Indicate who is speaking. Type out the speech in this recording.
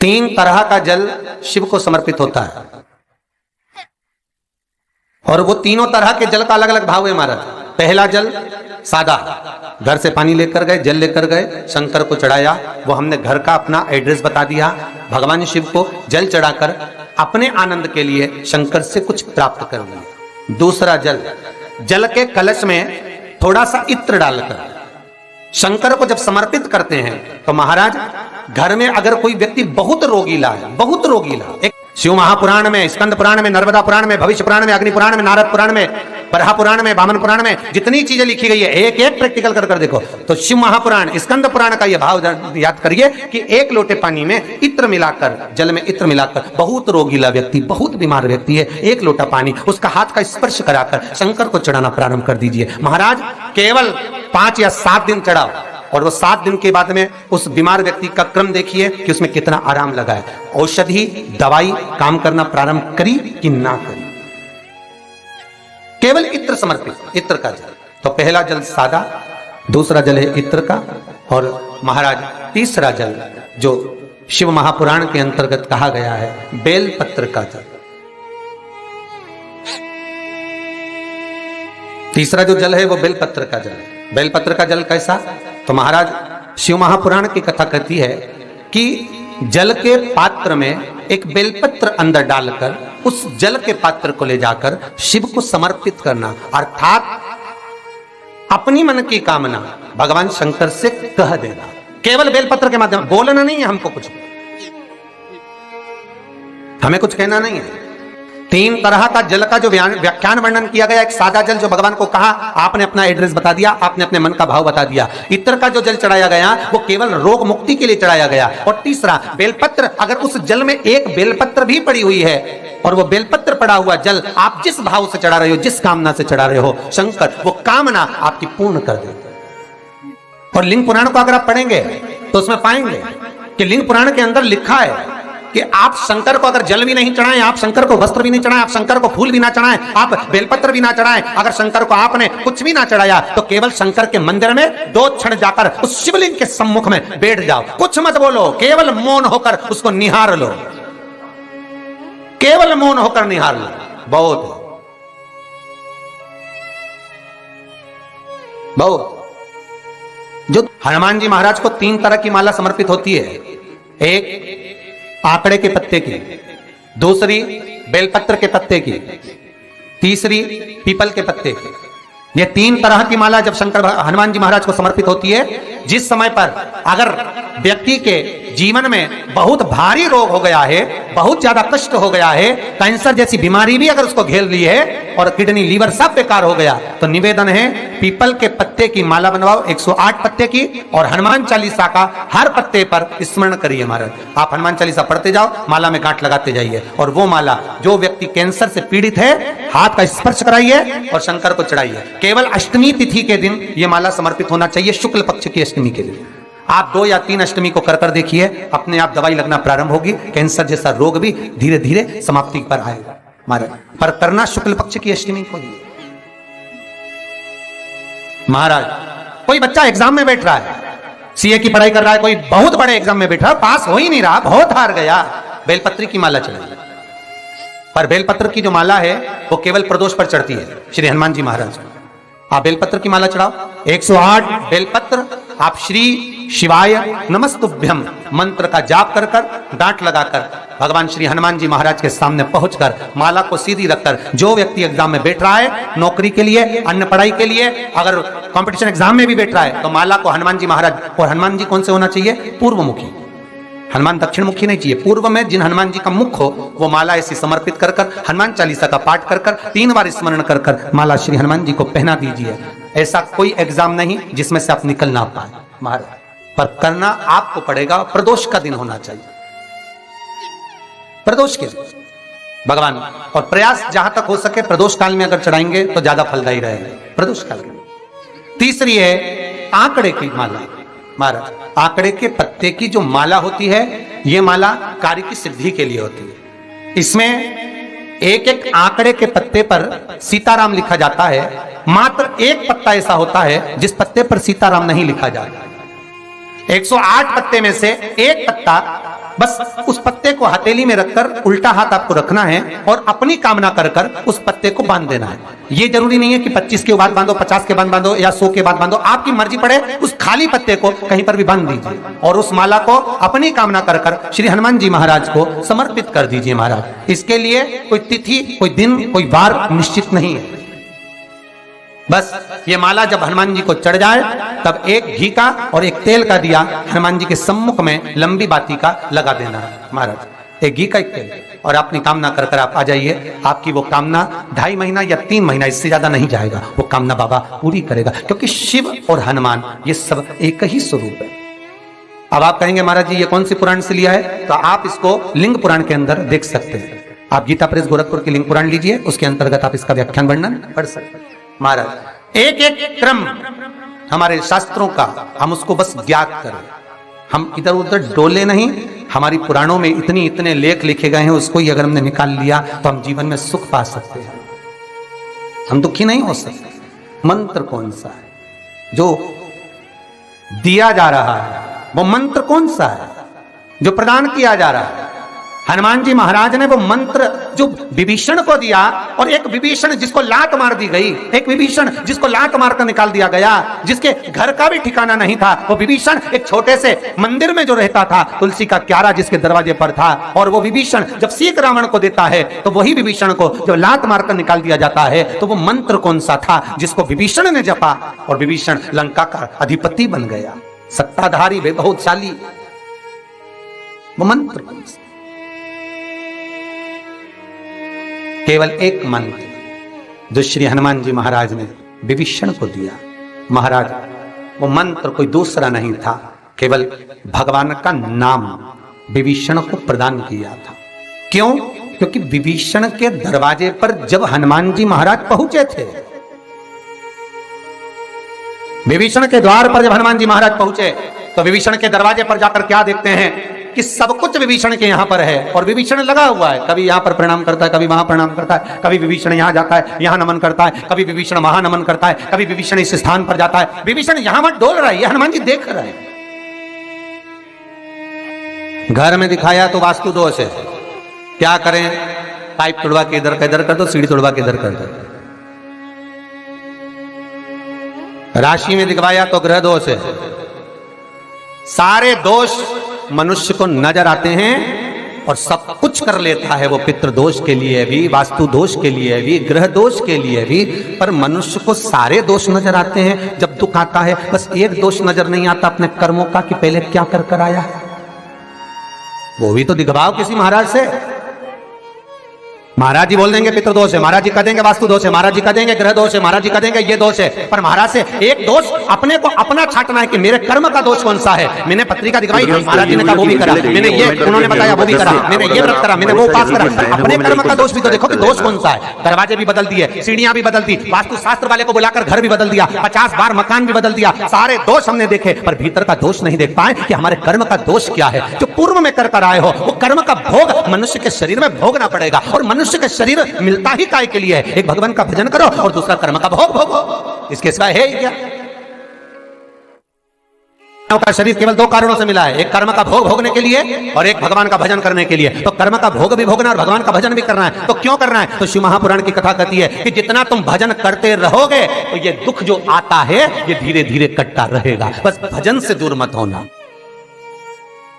Speaker 1: तीन तरह का जल शिव को समर्पित होता है और वो तीनों तरह के जल का अलग अलग भाव है महाराज। पहला जल सादा, घर से पानी लेकर गए, जल लेकर गए, शंकर को चढ़ाया, वो हमने घर का अपना एड्रेस बता दिया, भगवान शिव को जल चढ़ाकर अपने आनंद के लिए शंकर से कुछ प्राप्त कर लिया। दूसरा जल, जल के कलश में थोड़ा सा इत्र डालकर शंकर को जब समर्पित करते हैं तो महाराज घर में अगर कोई व्यक्ति बहुत रोगीला है, बहुत रोगीला, एक शिव महापुराण में, स्कंद पुराण में, नर्मदा पुराण में, भविष्य पुराण में, अग्नि पुराण में, नारद पुराण में, बरहा पुराण में, वामन पुराण में जितनी चीजें लिखी गई है एक एक प्रैक्टिकल कर देखो तो शिव महापुराण, स्कंद पुराण का यह भाव याद करिए कि एक लोटे पानी में इत्र मिलाकर, जल में इत्र मिलाकर, बहुत रोगीला व्यक्ति, बहुत बीमार व्यक्ति है, एक लोटा पानी उसका हाथ का स्पर्श कराकर शंकर को चढ़ाना प्रारंभ कर दीजिए। महाराज केवल 5 या 7 दिन चढ़ाओ और वो 7 दिन के बाद में उस बीमार व्यक्ति का क्रम देखिए कि उसमें कितना आराम लगा है। औषधि दवाई काम करना प्रारंभ करी कि ना करी। केवल इत्र समर्पित, इत्र का जल। तो पहला जल सादा, दूसरा जल है इत्र का, और महाराज तीसरा जल जो शिव महापुराण के अंतर्गत कहा गया है बेलपत्र का जल। तीसरा जो जल है वो बेलपत्र का जल है। बेलपत्र का जल कैसा? तो महाराज शिव महापुराण की कथा कहती है कि जल के पात्र में एक बेलपत्र अंदर डालकर उस जल के पात्र को ले जाकर शिव को समर्पित करना, अर्थात अपनी मन की कामना भगवान शंकर से कह देना, केवल बेलपत्र के माध्यम। बोलना नहीं है हमको कुछ, हमें कुछ कहना नहीं है। 3 तरह का जल का जो व्याख्यान वर्णन किया गया, एक सादा जल जो भगवान को कहा, आपने अपना एड्रेस बता दिया, आपने अपने मन का भाव बता दिया। इत्र का जो जल चढ़ाया गया वो केवल रोग मुक्ति के लिए चढ़ाया गया। और तीसरा बेलपत्र, अगर उस जल में एक बेलपत्र भी पड़ी हुई है और वो बेलपत्र पड़ा हुआ जल आप जिस भाव से चढ़ा रहे हो, जिस कामना से चढ़ा रहे हो, शंकर वो कामना आपकी पूर्ण कर देते। और लिंग पुराण को अगर आप पढ़ेंगे तो उसमें पाएंगे कि लिंग पुराण के अंदर लिखा है कि आप शंकर को अगर जल भी नहीं चढ़ाएं, आप शंकर को वस्त्र भी नहीं चढ़ाएं, आप शंकर को फूल भी ना चढ़ाएं, आप बेलपत्र भी ना चढ़ाएं, अगर शंकर को आपने कुछ भी ना चढ़ाया तो केवल शंकर के मंदिर में 2 क्षण जाकर उस शिवलिंग के सम्मुख में बैठ जाओ, कुछ मत बोलो, केवल मौन होकर उसको निहार लो, केवल मौन होकर निहार लो। बहुत जो हनुमान जी महाराज को 3 तरह की माला समर्पित होती है, एक आंकड़े के पत्ते की, दूसरी बेलपत्र के पत्ते की, तीसरी पीपल के पत्ते की। ये 3 तरह की माला जब शंकर हनुमान जी महाराज को समर्पित होती है, जिस समय पर अगर व्यक्ति के जीवन में बहुत भारी रोग हो गया है, बहुत ज्यादा कष्ट हो गया है, कैंसर जैसी बीमारी भी अगर उसको घेर ली है और किडनी लीवर सब बेकार हो गया, तो निवेदन है पीपल के पत्ते की माला बनवाओ, 108 पत्ते की, और हनुमान चालीसा का हर पत्ते पर स्मरण करिए महाराज। आप हनुमान चालीसा पढ़ते जाओ, माला में गांठ लगाते जाइए, और वो माला जो व्यक्ति कैंसर से पीड़ित है हाथ का स्पर्श कराइए और शंकर को चढ़ाइए। केवल अष्टमी तिथि के दिन ये माला समर्पित होना चाहिए, शुक्ल पक्ष की अष्टमी के दिन। आप 2 या 3 अष्टमी को कर देखिए, अपने आप दवाई लगना प्रारंभ होगी, कैंसर जैसा रोग भी धीरे धीरे समाप्ति पर आएगा महाराज। पर करना शुक्ल पक्ष की अष्टमी को ही। महाराज कोई बच्चा एग्जाम में बैठ रहा है, सीए की पढ़ाई कर रहा है, कोई बहुत बड़े एग्जाम में बैठा, पास हो ही नहीं रहा, बहुत हार गया, बेलपत्र की माला चढ़ाई। पर बेलपत्र की जो माला है वो केवल प्रदोष पर चढ़ती है श्री हनुमान जी महाराज को। आप बेलपत्र की माला चढ़ाओ, 108 बेलपत्र, आप श्री शिवाय नमस्तुभ्यम मंत्र का जाप कर कर, डांट लगाकर भगवान श्री हनुमान जी महाराज के सामने पहुंचकर माला को सीधी रखकर, जो व्यक्ति एग्जाम में बैठ रहा है, नौकरी के लिए, अन्य पढ़ाई के लिए, अगर कंपटीशन एग्जाम में भी बैठ रहा है, तो माला को हनुमान जी महाराज, और हनुमान जी कौन से होना चाहिए? पूर्वमुखी। हनुमान दक्षिण मुखी नहीं चाहिए, पूर्व में जिन हनुमान जी का मुख हो वो माला ऐसी समर्पित कर कर, हनुमान चालीसा का पाठ कर कर, 3 बार स्मरण कर कर माला श्री हनुमान जी को पहना दीजिए। ऐसा कोई एग्जाम नहीं जिसमें से आप निकल ना पाए महाराज, पर करना आपको पड़ेगा। प्रदोष का दिन होना चाहिए, प्रदोष के दिन भगवान, और प्रयास जहां तक हो सके प्रदोष काल में अगर चढ़ाएंगे तो ज्यादा फलदायी रहेगा, प्रदोष काल में। तीसरी है आंकड़े की माला महाराज। आंकड़े के पत्ते की जो माला होती है, यह माला कार्य की सिद्धि के लिए होती है। इसमें एक एक आंकड़े के पत्ते पर सीताराम लिखा जाता है, मात्र एक पत्ता ऐसा होता है जिस पत्ते पर सीताराम नहीं लिखा जाता। 108 पत्ते में से एक पत्ता बस उस पत्ते को हथेली में रखकर उल्टा हाथ आपको रखना है और अपनी कामना कर कर उस पत्ते को बांध देना है। ये जरूरी नहीं है कि 25 के बाद बांधो, 50 के बाद बांधो या 100 के बाद बांधो, आपकी मर्जी पड़े। उस खाली पत्ते को कहीं पर भी बांध दीजिए और उस माला को अपनी कामना कर कर श्री हनुमान जी महाराज को समर्पित कर दीजिए महाराज। इसके लिए कोई तिथि, कोई दिन, कोई वार निश्चित नहीं है। बस ये माला जब हनुमान जी को चढ़ जाए तब एक घी का और एक तेल का दिया हनुमान जी के सम्मुख में लंबी बाती का लगा देना है महाराज। एक घी का, एक तेल, और अपनी कामना कर कर आप आ जाइए। आपकी वो कामना 2.5 महीना या 3 महीना, इससे ज्यादा नहीं जाएगा, वो कामना बाबा पूरी करेगा। क्योंकि शिव और हनुमान ये सब एक ही स्वरूप है। अब आप कहेंगे महाराज जी ये कौन सी पुराण से लिया है, तो आप इसको लिंग पुराण के अंदर देख सकते हैं। आप गीता प्रेस गोरखपुर की लिंग पुराण लीजिए, उसके अंतर्गत आप इसका व्याख्यान वर्णन पढ़ सकते हैं महाराज। एक एक क्रम हमारे शास्त्रों का हम उसको बस ज्ञात करें, हम इधर उधर डोले नहीं। हमारी पुराणों में इतने लेख लिखे गए हैं, उसको ही अगर हमने निकाल लिया तो हम जीवन में सुख पा सकते हैं, हम दुखी नहीं हो सकते। मंत्र कौन सा है जो दिया जा रहा है, वो मंत्र कौन सा है जो प्रदान किया जा रहा है? हनुमान जी महाराज ने वो मंत्र जो विभीषण को दिया, और एक विभीषण जिसको लात मार दी गई, एक विभीषण जिसको लात मारकर निकाल दिया गया, जिसके घर का भी ठिकाना नहीं था, वो विभीषण एक छोटे से मंदिर में जो रहता था, तुलसी का क्यारा जिसके दरवाजे पर था, और वो विभीषण जब सीख रावण को देता है तो वही विभीषण को जब लात मारकर निकाल दिया जाता है, तो वो मंत्र कौन सा था जिसको विभीषण ने जपा और विभीषण लंका का अधिपति बन गया, सत्ताधारी वैभवशाली? वो मंत्र कौन सा? केवल एक मंत्र जो श्री हनुमान जी महाराज ने विभीषण को दिया महाराज, वो मंत्र कोई दूसरा नहीं था, केवल भगवान का नाम विभीषण को प्रदान किया था। क्यों? क्योंकि विभीषण के दरवाजे पर जब हनुमान जी महाराज पहुंचे थे, विभीषण के द्वार पर जब हनुमान जी महाराज पहुंचे तो विभीषण के दरवाजे पर जाकर क्या देखते हैं कि सब कुछ विभीषण के यहां पर है, और विभीषण लगा हुआ है, कभी यहां पर प्रणाम करता है, कभी वहां प्रणाम करता है, कभी विभीषण यहां जाता है, यहां नमन करता है, कभी विभीषण वहां नमन करता है, कभी विभीषण इस स्थान पर जाता है, विभीषण यहां मत डोल रहा है, ये हनुमान जी देख रहे हैं। घर में दिखाया तो वास्तु दोष है, क्या करें? पाइप तोड़वा के इधर का इधर कर दो, सीढ़ी तोड़वा के इधर कर दो। राशि में दिखवाया तो ग्रह दोष है। सारे दोष मनुष्य को नजर आते हैं और सब कुछ कर लेता है वो, पितृ दोष के लिए भी, वास्तु दोष के लिए भी, ग्रह दोष के लिए भी, पर मनुष्य को सारे दोष नजर आते हैं। जब दुख आता है बस एक दोष नजर नहीं आता अपने कर्मों का कि पहले क्या कर कर आया, वो भी तो दिखवाओ किसी महाराज से। महाराज जी बोल देंगे पितृ दोष है, महाराज जी कह देंगे वास्तु दोष है, महाराज जी कह देंगे ग्रह दोष है, महाराज जी कह देंगे ये दोष है, पर महाराज से एक दोष अपने को अपना छाटना है कि मेरे कर्म का दोष कौन सा है। मैंने पत्रिका दिखवाई, महाराज जी ने कहा वो भी करा, मैंने ये उन्होंने बताया वो भी करा, मैंने ये व्रत करा, मैंने वो उपास करा, अपने कर्म का दोष भी तो देखो कि दोष कौन सा है। दरवाजे भी बदल दिए, सीढ़ियां भी बदल दी, वास्तु शास्त्र वाले को बुलाकर घर भी बदल दिया, 50 बार मकान भी बदल दिया, सारे दोष हमने देखे, पर भीतर का दोष नहीं देख पाए कि हमारे कर्म का दोष क्या है। जो पूर्व में कर कर आए हो वो कर्म का भोग मनुष्य के शरीर में भोगना पड़ेगा, और मनुष्य के शरीर मिलता ही काय के लिए है? एक भगवान का भजन करो और दूसरा कर्म का भोग भोगो, इसके सिवाय है ही क्या? का शरीर केवल 2 कारणों से मिला है, एक कर्म का भोग भोगने के लिए और एक भगवान का भजन करने के लिए। तो कर्म का भोग भी भोगना और भगवान का भजन भी करना है, तो क्यों करना है? तो शिव महापुराण की कथा कहती है कि जितना तुम भजन करते रहोगे तो ये दुख जो आता है ये धीरे धीरे कटता रहेगा, बस भजन से दूर मत होना।